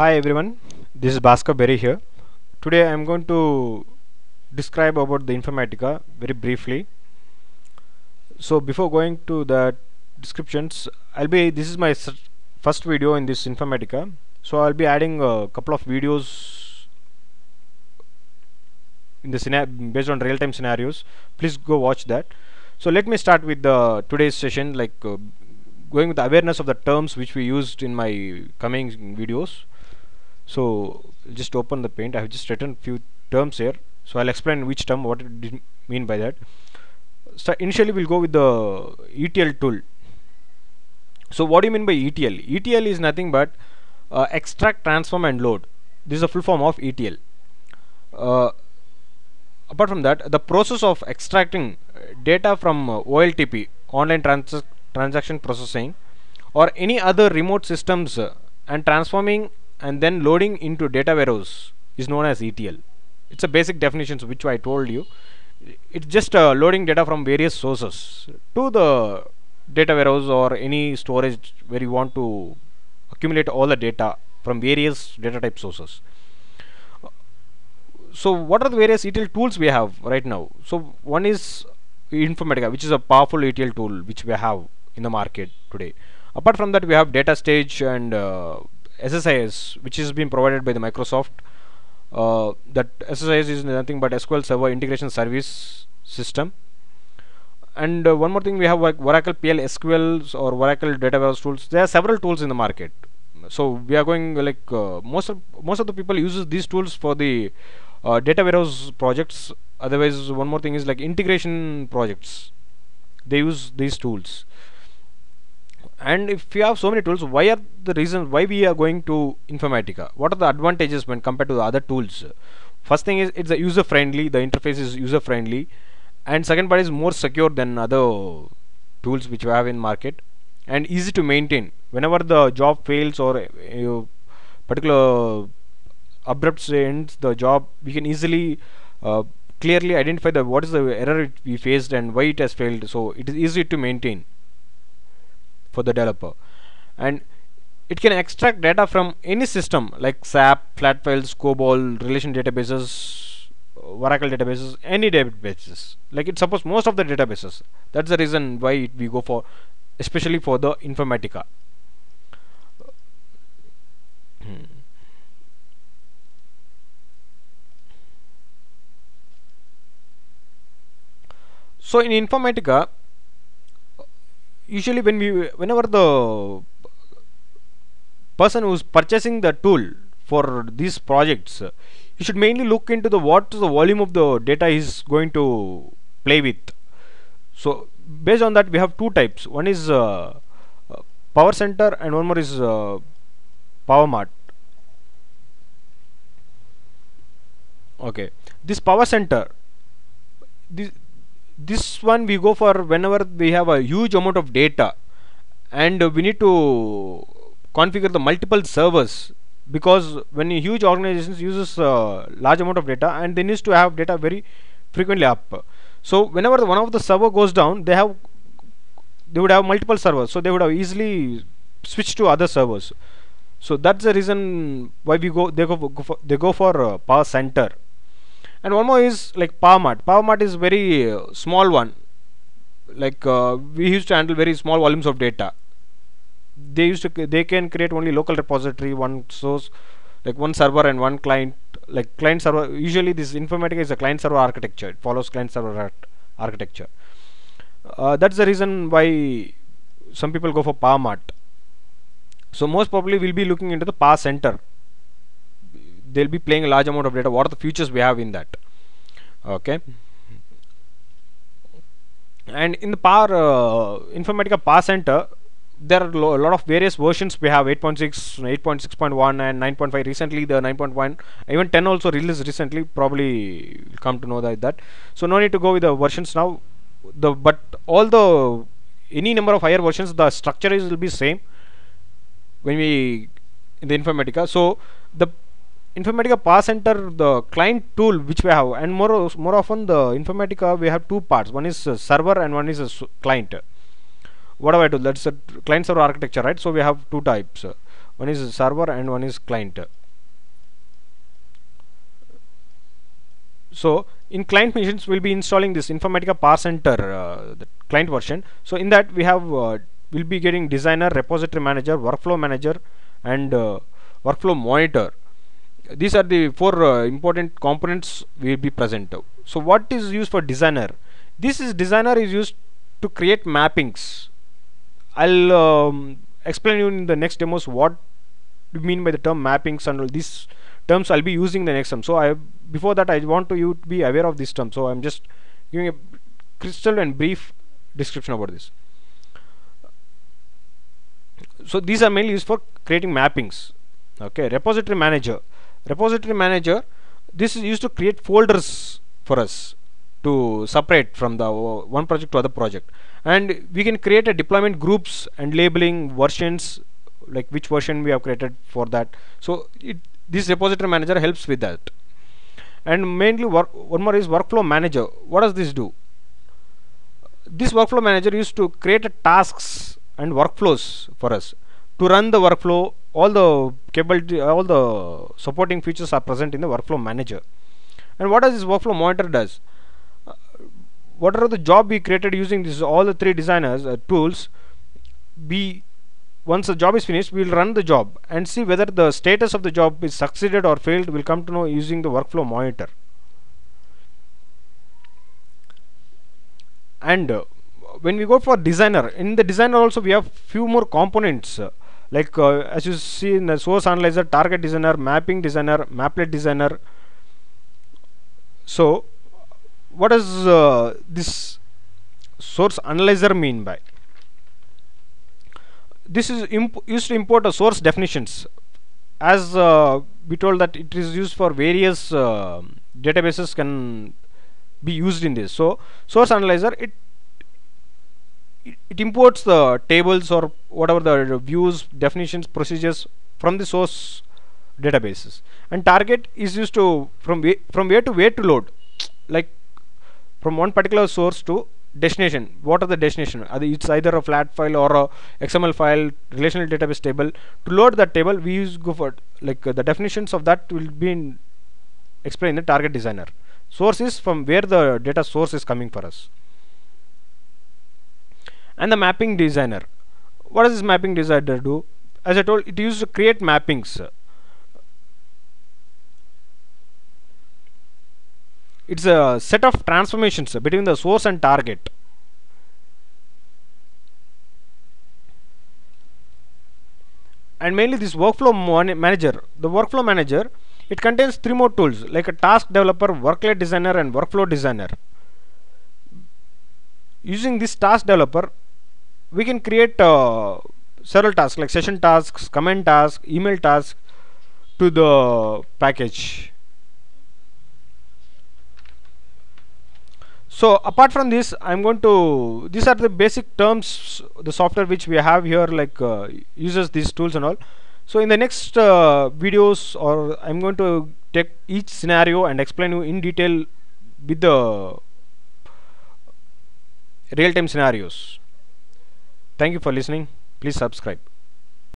Hi everyone, this is Bhaskar Berry here. Today I am going to describe about the Informatica very briefly. So before going to the descriptions, this is my first video in this Informatica. So I'll be adding a couple of videos in the based on real-time scenarios. Please go watch that. So let me start with the today's session, going with the awareness of the terms which we used in my coming videos. So just open the paint. I have just written few terms here, so I'll explain which term what it mean by that. So initially we'll go with the ETL tool. So what do you mean by ETL? ETL is nothing but extract, transform and load. This is a full form of ETL. Apart from that, the process of extracting data from OLTP, online transaction processing, or any other remote systems and transforming and then loading into data warehouse is known as ETL. It's a basic definition which I told you. It's just loading data from various sources to the data warehouse or any storage where you want to accumulate all the data from various data type sources. So what are the various ETL tools we have right now? So one is Informatica, which is a powerful ETL tool which we have in the market today. Apart from that, we have DataStage and SSIS, which is being provided by the Microsoft. That SSIS is nothing but SQL Server Integration Service System. And one more thing, we have like Oracle PL SQL or Oracle Data Warehouse tools. There are several tools in the market. So we are going most of the people uses these tools for the data warehouse projects. Otherwise, one more thing is like integration projects. They use these tools. And if you have so many tools, why are the reasons why we are going to Informatica? What are the advantages when compared to the other tools? First thing is it's a user friendly. The interface is user friendly, and second part is more secure than other tools which we have in market, and easy to maintain. Whenever the job fails or particular abrupt ends the job, we can easily clearly identify the what is the error we faced and why it has failed. So it is easy to maintain for the developer, and it can extract data from any system like SAP, flat files, COBOL, relation databases, Oracle databases, any databases. Like it supports most of the databases. That's the reason why we go for, especially for the Informatica. So in Informatica, usually whenever the person who's purchasing the tool for these projects, you should mainly look into the what is the volume of the data he's going to play with. So based on that, we have two types. One is Power Center and one more is PowerMart. Okay, this Power Center, this one we go for whenever we have a huge amount of data and we need to configure the multiple servers, because when a huge organizations uses large amount of data and they need to have data very frequently up. So whenever one of the server goes down, they would have multiple servers, so they would have easily switched to other servers. So that's the reason why they go for Power Center. And one more is like PowerMart. PowerMart is very small one. We used to handle very small volumes of data. They can create only local repository, one source, like one server and one client. Like client server. Usually, this Informatica is a client server architecture. It follows client server architecture. That's the reason why some people go for PowerMart. So most probably we'll be looking into the Power Center. They'll be playing a large amount of data. What are the features we have in that? Okay. And in the Informatica Power Center, there are a lot of various versions. We have 8.6, 8.6.1 and 9.5. Recently the 9.1, even 10 also released recently. Probably will come to know that. So no need to go with the versions now. But all the any number of higher versions, the structure will be same when we in the Informatica. So the Informatica Power Center, the client tool which we have, and more often the Informatica we have two parts. One is server and one is client. What have I told? That's a client server architecture, right? So we have two types. one is server and one is client. So in client machines we'll be installing this Informatica Power Center, the client version. So in that we have we'll be getting designer, repository manager, workflow manager, and workflow monitor. These are the four important components will be present. So what is used for designer? Designer is used to create mappings. I'll explain you in the next demos what we mean by the term mappings, and all these terms I'll be using the next term. So before that I want you to be aware of this term, so I'm just giving a crystal and brief description about this. So these are mainly used for creating mappings. Okay, repository manager. This is used to create folders for us to separate from the one project to other project, and we can create a deployment groups and labeling versions, like which version we have created for that. So this repository manager helps with that. And mainly one more is workflow manager. What does this do? This workflow manager used to create tasks and workflows for us to run the workflow. All the capability, all the supporting features are present in the workflow manager. And what does this workflow monitor does? Whatever the job we created using this, all the three designers tools, once the job is finished, we will run the job and see whether the status of the job is succeeded or failed. We'll come to know using the workflow monitor. And when we go for designer, in the designer also we have few more components, like as you see in the source analyzer, target designer, mapping designer, maplet designer. So what does this source analyzer mean by? This is used to import a source definitions, as we told that it is used for various databases can be used in this. So source analyzer, it imports the tables or whatever the views, definitions, procedures from the source databases. And target is used to from where to load, like from one particular source to destination. What are the destination? It's either a flat file or a XML file, relational database table. To load that table, we go for like the definitions of that will be explained in the target designer. Source is from where the data source is coming for us. And the mapping designer, what does this mapping designer do? As I told, it used to create mappings. It's a set of transformations between the source and target. And mainly this workflow manager, the workflow manager, it contains three more tools, like a task developer, workload designer, and workflow designer. Using this task developer, we can create several tasks like session tasks, comment tasks, email tasks to the package. So apart from this, these are the basic terms, the software which we have here, like uses these tools and all. So in the next videos, or I'm going to take each scenario and explain you in detail with the real-time scenarios. Thank you for listening. Please subscribe.